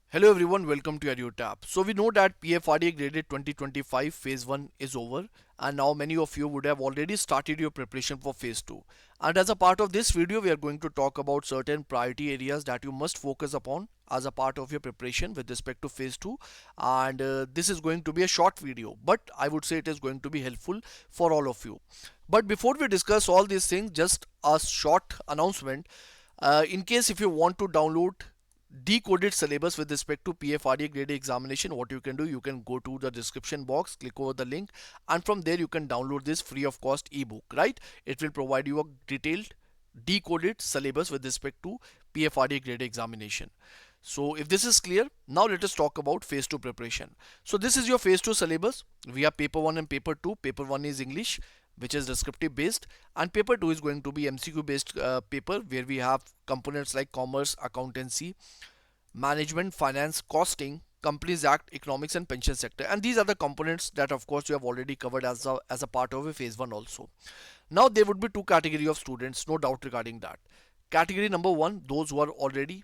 Hello everyone, welcome to EduTap. So we know that PFRDA graded 2025 phase 1 is over and now many of you would have already started your preparation for phase 2. And as a part of this video, we are going to talk about certain priority areas that you must focus upon as a part of your preparation with respect to phase 2. And this is going to be a short video, but I would say it is going to be helpful for all of you. But before we discuss all these things, just a short announcement. In case if you want to download decoded syllabus with respect to PFRDA grade examination, what you can do, you can go to the description box, click over the link, and from there you can download this free of cost ebook, right? It will provide you a detailed decoded syllabus with respect to PFRDA grade examination. So if this is clear, now let us talk about phase 2 preparation. So this is your phase 2 syllabus. We have paper 1 and paper 2. Paper 1 is English, which is descriptive based, and paper 2 is going to be MCQ based paper, where we have components like commerce, accountancy, management, finance, costing, companies act, economics, and pension sector. And these are the components that of course you have already covered as a part of a phase 1 also. Now there would be two category of students, no doubt regarding that. Category number 1, those who are already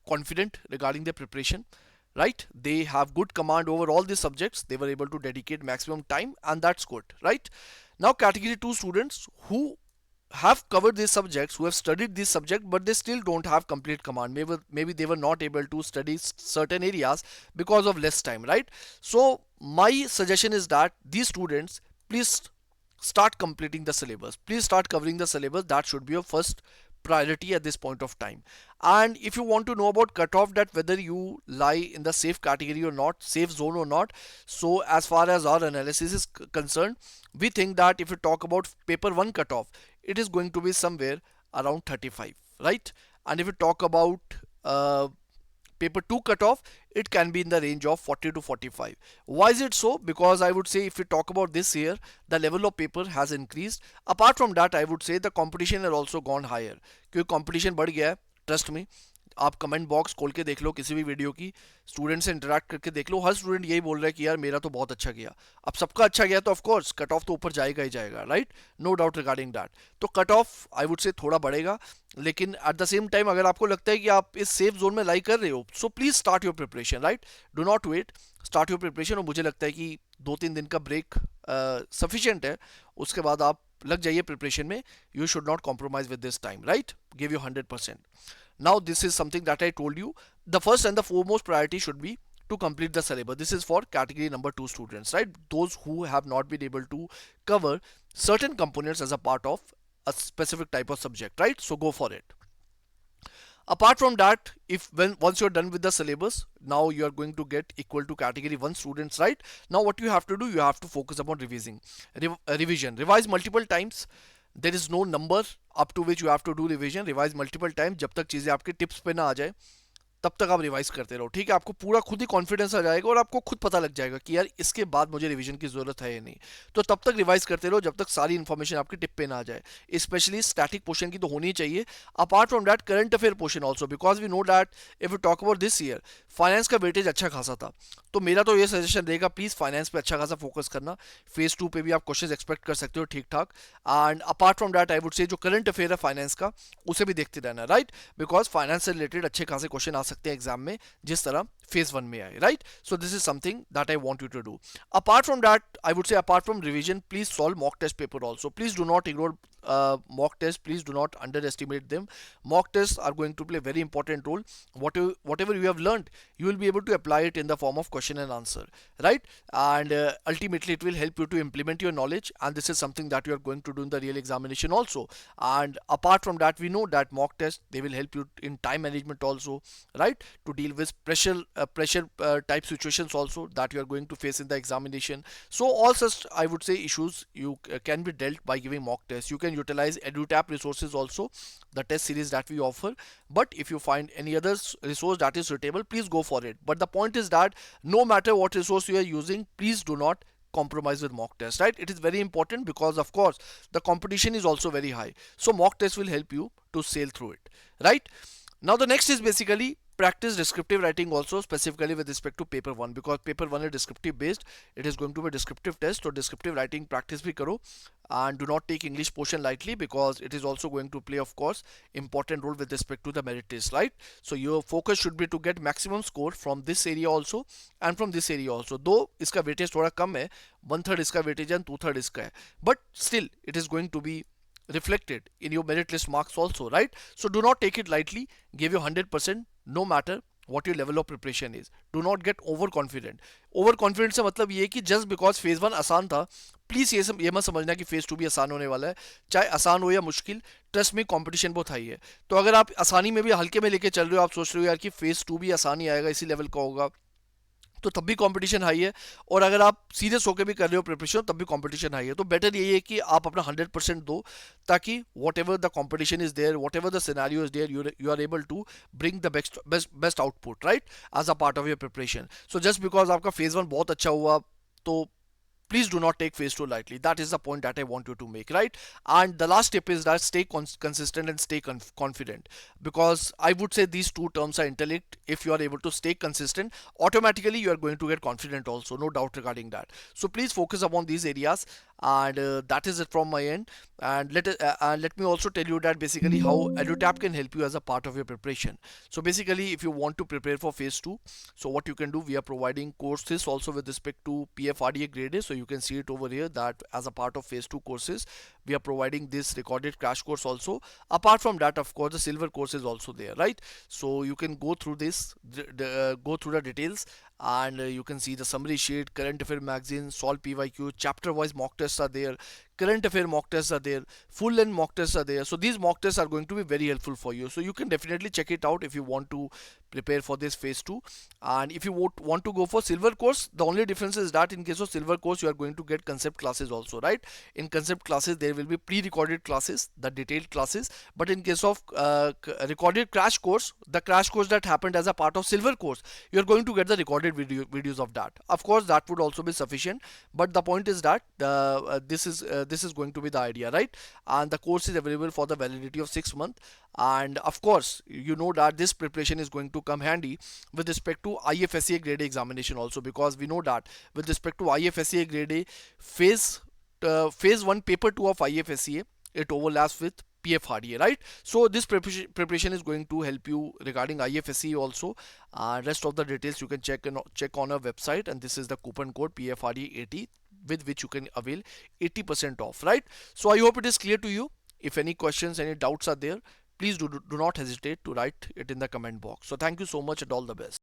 confident regarding their preparation, right? They have good command over all these subjects, they were able to dedicate maximum time, and that's good, right? Now category 2 students who have covered these subjects, who have studied this subject, but they still don't have complete command. Maybe they were not able to study certain areas because of less time, right? So my suggestion is that these students, please start completing the syllabus, please start covering the syllabus. That should be your first priority at this point of time. And if you want to know about cutoff, that whether you lie in the safe category or not, safe zone or not, so as far as our analysis is concerned, we think that if you talk about paper 1 cutoff, it is going to be somewhere around 35, right? And if you talk about paper 2 cutoff, it can be in the range of 40 to 45. Why is it so? Because I would say if we talk about this year, the level of paper has increased. Apart from that, I would say the competition has also gone higher, क्योंकि competition बढ़ गया है. Trust me, आप comment box खोल के देख लो किसी भी वीडियो की, स्टूडेंट से इंटरेक्ट करके देख लो, हर स्टूडेंट यही बोल रहा है कि यार मेरा तो बहुत अच्छा गया. अब सबका अच्छा गया तो ऑफ कोर्स कट ऑफ तो ऊपर जाएगा ही जाएगा, right? No doubt regarding that. तो cut off I would say थोड़ा बढ़ेगा, लेकिन एट द सेम टाइम अगर आपको लगता है कि आप इस सेफ जोन में लाई कर रहे हो, so please start your preparation, right? Do not wait, start your preparation. और मुझे लगता है कि 2-3 दिन का ब्रेक सफिशियंट है, उसके बाद आप लग जाइए प्रिपरेशन में. You should not compromise with this time, right? Give you 100%. Now this is something that I told you. The first and the foremost priority should be to complete the syllabus. This is for category number 2 students, right? Those who have not been able to cover certain components as a part of a specific type of subject, right? So go for it. Apart from that, if when once you're done with the syllabus, now you are going to get equal to category 1 students, right? Now what you have to do, you have to focus upon revising. Revision, revise multiple times. There is no number up to which you have to do revision. Revise multiple times जब तक चीज़ें आपके tips पे ना आ जाए, तब तक आप रिवाइज करते रहो, ठीक है? आपको पूरा खुद ही कॉन्फिडेंस आ जाएगा और आपको खुद पता लग जाएगा कि यार इसके बाद मुझे रिवीजन की जरूरत है या नहीं. तो तब तक रिवाइज करते रहो जब तक सारी इन्फॉर्मेशन आपके टिप पे ना आ जाए. स्पेशली स्टैटिक पोर्शन की तो होनी चाहिए. Apart from that current affair portion also, because we know that if you talk about this year, finance का वेटेज अच्छा खासा था. तो मेरा तो ये सजेशन रहेगा, प्लीज फाइनेंस पे अच्छा खासा फोकस करना. फेज 2 पे भी आप क्वेश्चन एक्सपेक्ट कर सकते हो ठीक ठाक. And apart from that I would से जो करंट अफेयर है फाइनेंस का, उसे भी देखते रहना, राइट? बिकॉज फाइनेंस से रिलेटेड अच्छे खासे क्वेश्चन आ सकते हैं एग्जाम में, जिस तरह phase 1 में आए, right? So this is something that I want you to do. Apart from that, I would say apart from revision, please solve mock test paper also. Please do not ignore mock tests. Please do not underestimate them. Mock tests are going to play a very important role. Whatever you have learned, you will be able to apply it in the form of question and answer, right? And ultimately it will help you to implement your knowledge, and this is something that you are going to do in the real examination also. And apart from that, we know that mock tests, they will help you in time management also, right? To deal with pressure type situations also that you are going to face in the examination. So all such, I would say, issues you can be dealt by giving mock tests. You can utilize EduTap resources also, the test series that we offer. But if you find any other resource that is suitable, please go for it. But the point is that no matter what resource you are using, please do not compromise with mock test, right? It is very important because of course the competition is also very high. So mock test will help you to sail through it, right? Now the next is basically practice descriptive writing also, specifically with respect to paper 1, because paper 1 is descriptive based. It is going to be a descriptive test, so descriptive writing practice भी करो. and do not take English portion lightly, because it is also going to play, of course, important role with respect to the merit test, right? So your focus should be to get maximum score from this area also and from this area also, though इसका weightage थोड़ा कम है, 1/3 इसका weightage and 2/3 इसका है, but still it is going to be reflected in your merit list marks also, right? So do not take it lightly, give your 100% no matter what your level of preparation is. Do not get overconfident. Overconfident से मतलब ये कि just because phase 1 आसान था, please ये मत समझना कि फेज 2 भी आसान होने वाला है, चाहे आसान हो या मुश्किल, ट्रस्ट में कंपटीशन बहुत हाई है। तो अगर आप आसानी में भी हल्के में लेके चल रहे हो, आप सोच रहे हो यार कि फेज 2 भी आसानी आएगा, इसी लेवल का होगा, तो तब भी कंपटीशन हाई है। और अगर आप सीरियस होकर भी कर रहे हो प्रिपरेशन, तब भी कंपटीशन हाई है। तो बेटर यही है कि आप अपना 100% दो, ताकि whatever the competition is there, whatever the scenario is there, you are able to bring the best output, right, as a part of your preparation. So just because आपका phase 1 बहुत अच्छा हुआ, तो please do not take phase 2 lightly. That is the point that I want you to make, right? And the last tip is that stay consistent and stay confident, because I would say these two terms are interlinked. If you are able to stay consistent, automatically you are going to get confident also, no doubt regarding that. So please focus upon these areas, and that is it from my end. And let me also tell you that basically how EduTap can help you as a part of your preparation. So basically, if you want to prepare for phase 2, so what you can do, we are providing courses also with respect to PFRDA grade A. So you can see it over here that as a part of phase 2 courses, we are providing this recorded crash course also. Apart from that, of course, the silver course is also there, right? So you can go through this, go through the details, and you can see the summary sheet, current affair magazine, solve PYQ, chapter wise mock tests are there, current affair mock tests are there, full length mock tests are there. So these mock tests are going to be very helpful for you, so you can definitely check it out if you want to prepare for this phase 2. And if you want to go for silver course, the only difference is that in case of silver course, you are going to get concept classes also, right? In concept classes, there will be pre-recorded classes, the detailed classes. But in case of recorded crash course, the crash course that happened as a part of silver course, you are going to get the recorded videos of that. Of course, that would also be sufficient, but the point is that this is going to be the idea, right? And the course is available for the validity of 6 months. And of course, you know that this preparation is going to come handy with respect to IFSCA grade A examination also, because we know that with respect to IFSCA grade A, phase 1 paper 2 of IFSCA, it overlaps with PFRDA, right? So this preparation is going to help you regarding IFSCA also. Rest of the details you can check on our website, and this is the coupon code PFRDA 80, with which you can avail 80% off, right? So I hope it is clear to you. If any questions, any doubts are there, please do not hesitate to write it in the comment box. So thank you so much, and all the best.